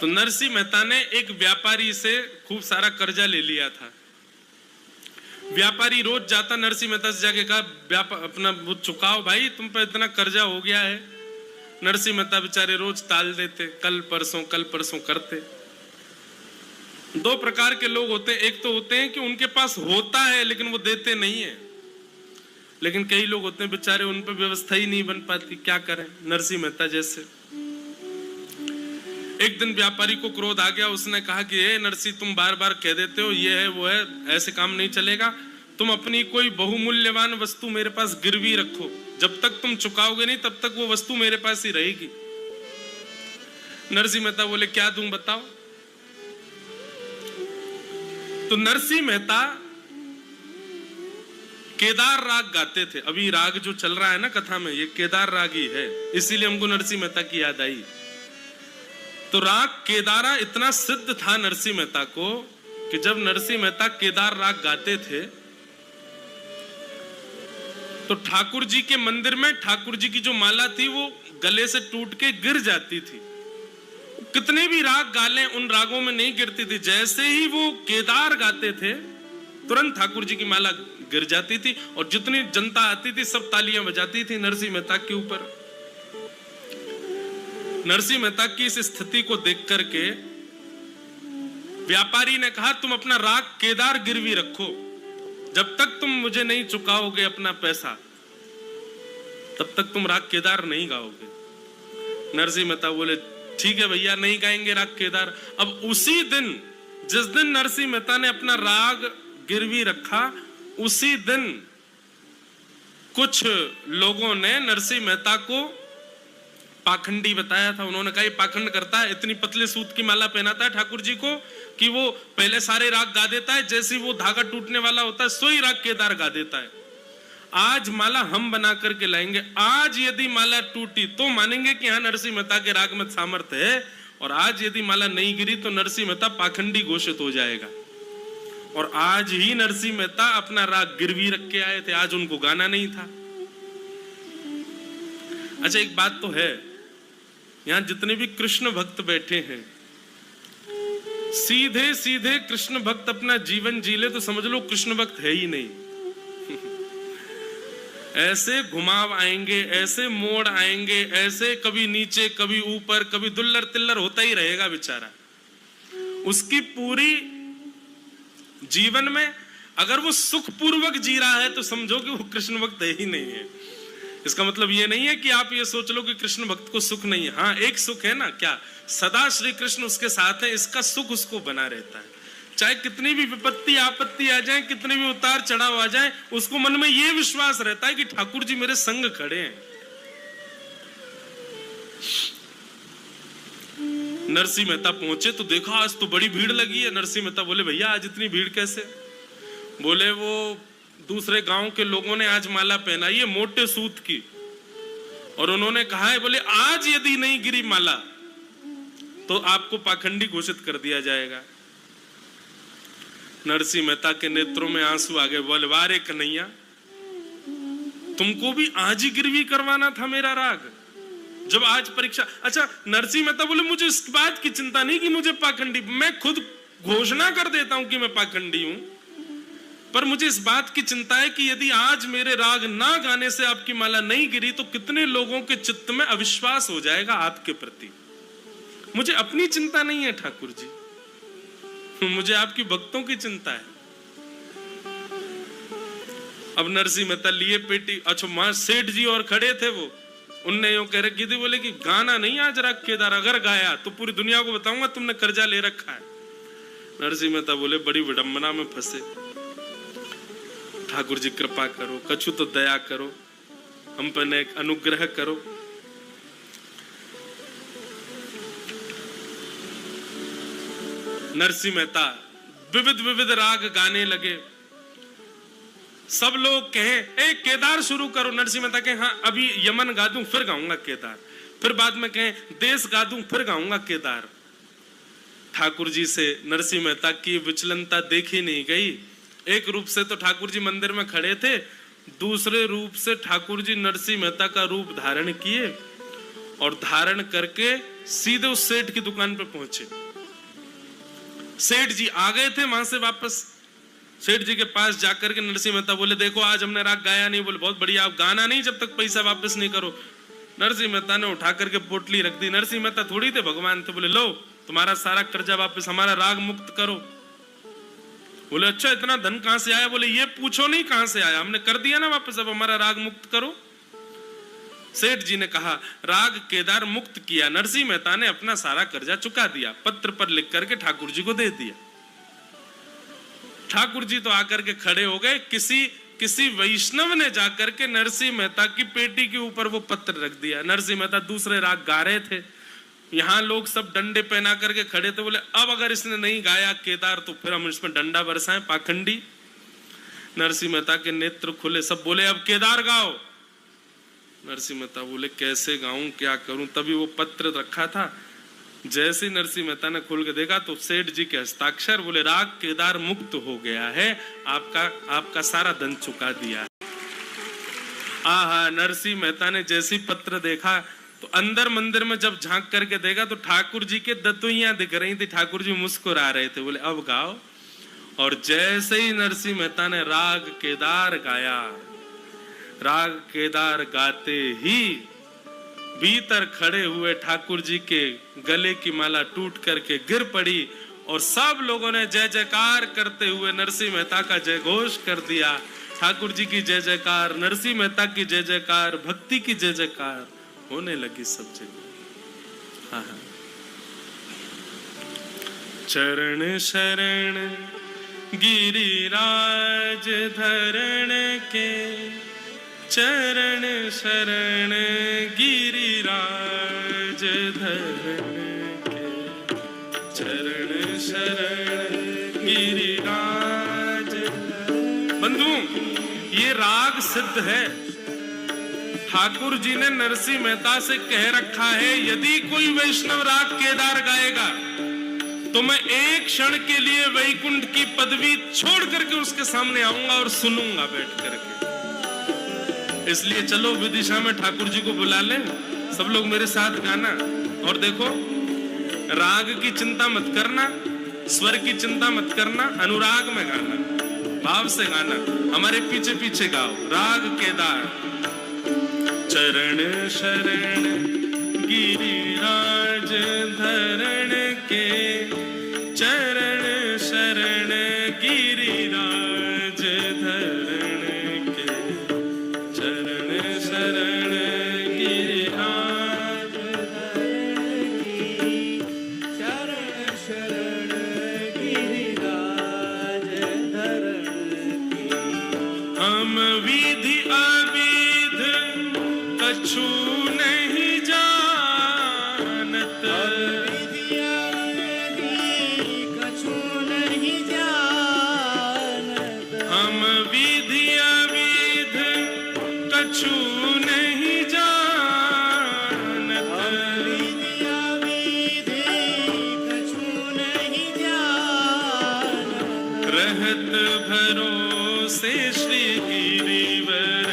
तो नरसिंह मेहता ने एक व्यापारी से खूब सारा कर्जा ले लिया था। व्यापारी रोज जाता नरसिंह मेहता से जाके कहा अपना वो चुकाओ भाई, तुम पर इतना कर्जा हो गया है। नरसिंह मेहता बेचारे रोज टाल देते, कल परसों करते। दो प्रकार के लोग होते हैं, एक तो होते हैं कि उनके पास होता है लेकिन वो देते नहीं है, लेकिन कई लोग होते हैं बेचारे उन पर व्यवस्था ही नहीं बन पाती, क्या करें, नरसिंह मेहता जैसे। एक दिन व्यापारी को क्रोध आ गया, उसने कहा कि हे नरसिंह, तुम बार बार कह देते हो ये है वो है, ऐसे काम नहीं चलेगा, तुम अपनी कोई बहुमूल्यवान वस्तु मेरे पास गिरवी रखो, जब तक तुम चुकाओगे नहीं तब तक वो वस्तु मेरे पास ही रहेगी। नरसिंह मेहता बोले क्या दूं बताओ। तो नरसिंह मेहता केदार राग गाते थे। अभी राग जो चल रहा है ना कथा में, ये केदार राग ही है, इसीलिए हमको नरसिंह मेहता की याद आई। तो राग केदारा इतना सिद्ध था नरसिंह मेहता को कि जब नरसिंह मेहता केदार राग गाते थे तो ठाकुर जी के मंदिर में ठाकुर जी की जो माला थी वो गले से टूट के गिर जाती थी। कितने भी राग गा लें उन रागों में नहीं गिरती थी। जैसे ही वो केदार गाते थे तुरंत ठाकुर जी की माला गिर जाती थी और जितनी जनता आती थी सब तालियां बजाती थी नरसिंह मेहता के ऊपर। नरसिंह मेहता की इस स्थिति को देख करके व्यापारी ने कहा तुम अपना राग केदार गिरवी रखो, जब तक तुम मुझे नहीं चुकाओगे अपना पैसा तब तक तुम राग केदार नहीं गाओगे। नरसिंह मेहता बोले ठीक है भैया, नहीं गाएंगे राग केदार। अब उसी दिन जिस दिन नरसिंह मेहता ने अपना राग गिरवी रखा, उसी दिन कुछ लोगों ने नरसिंह मेहता को पाखंडी बताया था। उन्होंने कहा ये पाखंड करता है, इतनी पतले सूत की माला पहनाता है ठाकुर जी को कि वो पहले सारे राग गा देता है, जैसे वो धागा टूटने वाला होता है सोई राग केदार गा देता है। आज माला हम बना करके लाएंगे, आज यदि माला टूटी तो मानेंगे कि हाँ नरसिंह मेहता के राग में सामर्थ्य है, और आज यदि माला नहीं गिरी तो नरसिंह मेहता पाखंडी घोषित हो जाएगा। और आज ही नरसिंह मेहता अपना राग गिरवी रख के आए थे, आज उनको गाना नहीं था। अच्छा एक बात तो है, यहां जितने भी कृष्ण भक्त बैठे हैं सीधे सीधे कृष्ण भक्त अपना जीवन जी ले तो समझ लो कृष्ण भक्त है ही नहीं। ऐसे घुमाव आएंगे, ऐसे मोड़ आएंगे, ऐसे कभी नीचे कभी ऊपर कभी दुल्लर तिल्लर होता ही रहेगा बेचारा। उसकी पूरी जीवन में अगर वो सुखपूर्वक जी रहा है तो समझो कि वो कृष्ण भक्त है ही नहीं है। इसका मतलब ये नहीं है कि आप ये सोच लो कि कृष्ण भक्त को सुख नहीं है। हाँ एक सुख है ना, क्या सदा श्री कृष्ण उसके साथ है, इसका सुख उसको बना रहता है। चाहे कितनी भी विपत्ति आपत्ति आ जाए, कितने भी उतार चढ़ाव आ जाए, उसको मन में ये विश्वास रहता है कि ठाकुर जी मेरे संग खड़े हैं। नरसिंह मेहता पहुंचे तो देखा आज तो बड़ी भीड़ लगी है। नरसिंह मेहता बोले भैया आज इतनी भीड़ कैसे? बोले वो दूसरे गांव के लोगों ने आज माला पहनाई है मोटे सूत की, और उन्होंने कहा है बोले आज यदि नहीं गिरी माला तो आपको पाखंडी घोषित कर दिया जाएगा। नरसिंह मेहता के नेत्रों में आंसू आ गए। बोले वारे कन्हैया, तुमको भी आज ही गिरवी करवाना था मेरा राग, जब आज परीक्षा। अच्छा नरसिंह मेहता बोले मुझे इस बात की चिंता नहीं कि मुझे पाखंडी, मैं खुद घोषणा कर देता हूं कि मैं पाखंडी हूं, पर मुझे इस बात की चिंता है कि यदि आज मेरे राग ना गाने से आपकी माला नहीं गिरी तो कितने लोगों के चित्त में अविश्वास हो जाएगा आपके प्रति। मुझे अपनी चिंता नहीं है ठाकुर जी, मुझे आपकी भक्तों की चिंता है। अब नरसिंह मेहता लिए पेटी। अच्छा मां सेठ जी और खड़े थे, वो उनने यूं कह रखी थी बोले कि गाना नहीं आज राग केदार, अगर गाया तो पूरी दुनिया को बताऊंगा तुमने कर्जा ले रखा है। नरसिंह मेहता बोले बड़ी विडंबना में फंसे, ठाकुर जी कृपा करो, कछु तो दया करो, हम पर एक अनुग्रह करो। नरसिंह मेहता विविध विविध राग गाने लगे। सब लोग कहें ए केदार शुरू करो, नरसिंह मेहता कहें हाँ अभी यमन गा दूं फिर गाऊंगा केदार, फिर बाद में कहें देश गा दूं फिर गाऊंगा केदार। ठाकुर जी से नरसिंह मेहता की विचलनता देखी नहीं गई। एक रूप से तो ठाकुर जी मंदिर में खड़े थे, दूसरे रूप से ठाकुर जी नरसिंह मेहता का रूप धारण किए और धारण करके सीधे उस सेठ की दुकान पे पहुंचे। सेठ जी आ गए थे वहां से वापस। सेठ जी के पास जाकर के नरसिंह मेहता बोले, देखो आज हमने राग गाया नहीं। बोले, बहुत बढ़िया, आप गाना नहीं जब तक पैसा वापस नहीं करो। नरसिंह मेहता ने उठा करके पोटली रख दी। नरसिंह मेहता थोड़ी थे भगवान थे। बोले, लो तुम्हारा सारा कर्जा वापस, हमारा राग मुक्त करो। बोले, अच्छा इतना धन कहां से आया? बोले, ये पूछो नहीं कहां से आया, हमने कर दिया ना वापस, अब हमारा राग मुक्त करो। सेठ जी ने कहा, राग केदार मुक्त किया। नरसिंह मेहता ने अपना सारा कर्जा चुका दिया, पत्र पर लिख करके ठाकुर जी को दे दिया। ठाकुर जी तो आकर के खड़े हो गए। किसी वैष्णव ने जाकर के नरसिंह मेहता की पेटी के ऊपर वो पत्र रख दिया। नरसिंह मेहता दूसरे राग गा रहे थे, यहाँ लोग सब डंडे पहना करके खड़े थे। बोले, अब अगर इसने नहीं गाया केदार तो फिर हम इसमें डंडा बरसाएं, पाखंडी। नरसिंह मेहता के नेत्र खुले, सब बोले, अब केदार गाओ। नरसिंह मेहता बोले, कैसे गाऊं, क्या करूं? तभी वो पत्र रखा था। जैसे ही नरसिंह मेहता ने खोल के देखा तो सेठ जी के हस्ताक्षर। बोले, राग केदार मुक्त हो गया है, आपका सारा धन चुका दिया है। आहा, नरसिंह मेहता ने जैसी पत्र देखा तो अंदर मंदिर में जब झांक करके देखा तो ठाकुर जी के दतुइयां दिख रही थी। ठाकुर जी मुस्कुरा रहे थे। बोले, अब गाओ। और जैसे ही नरसिंह मेहता ने राग केदार गाया, राग केदार गाते ही भीतर खड़े हुए ठाकुर जी के गले की माला टूट करके गिर पड़ी और सब लोगों ने जय जयकार करते हुए नरसिंह मेहता का जय घोष कर दिया। ठाकुर जी की जय जयकार, नरसिंह मेहता की जय जयकार, भक्ति की जय जयकार होने लगी सब जगह। हाँ हाँ। चरण शरण गिरिराज धरण के, चरण शरण गिरिराज धरण के, चरण शरण गिरिराज। बंधु, ये राग सिद्ध है। ठाकुर जी ने नरसिंह मेहता से कह रखा है, यदि कोई वैष्णव राग केदार गाएगा तो मैं एक क्षण के लिए वैकुंठ की पदवी छोड़ करके उसके सामने आऊंगा और सुनूंगा बैठ करके। इसलिए चलो विदिशा में ठाकुर जी को बुला लें, सब लोग मेरे साथ गाना। और देखो, राग की चिंता मत करना, स्वर की चिंता मत करना, अनुराग में गाना, भाव से गाना। हमारे पीछे पीछे गाओ राग केदार। चरण शरण गिरिराज धरण के, चरण शरण गिरिराज धरण के, चरण शरण गिरिराज धरण की, चरण शरण गिरिराज धरण की। हम विधि अविध कछु नहीं जानत, हम विधि अविध कछु नहीं जानत, रहत भरोसे श्री गिरिवर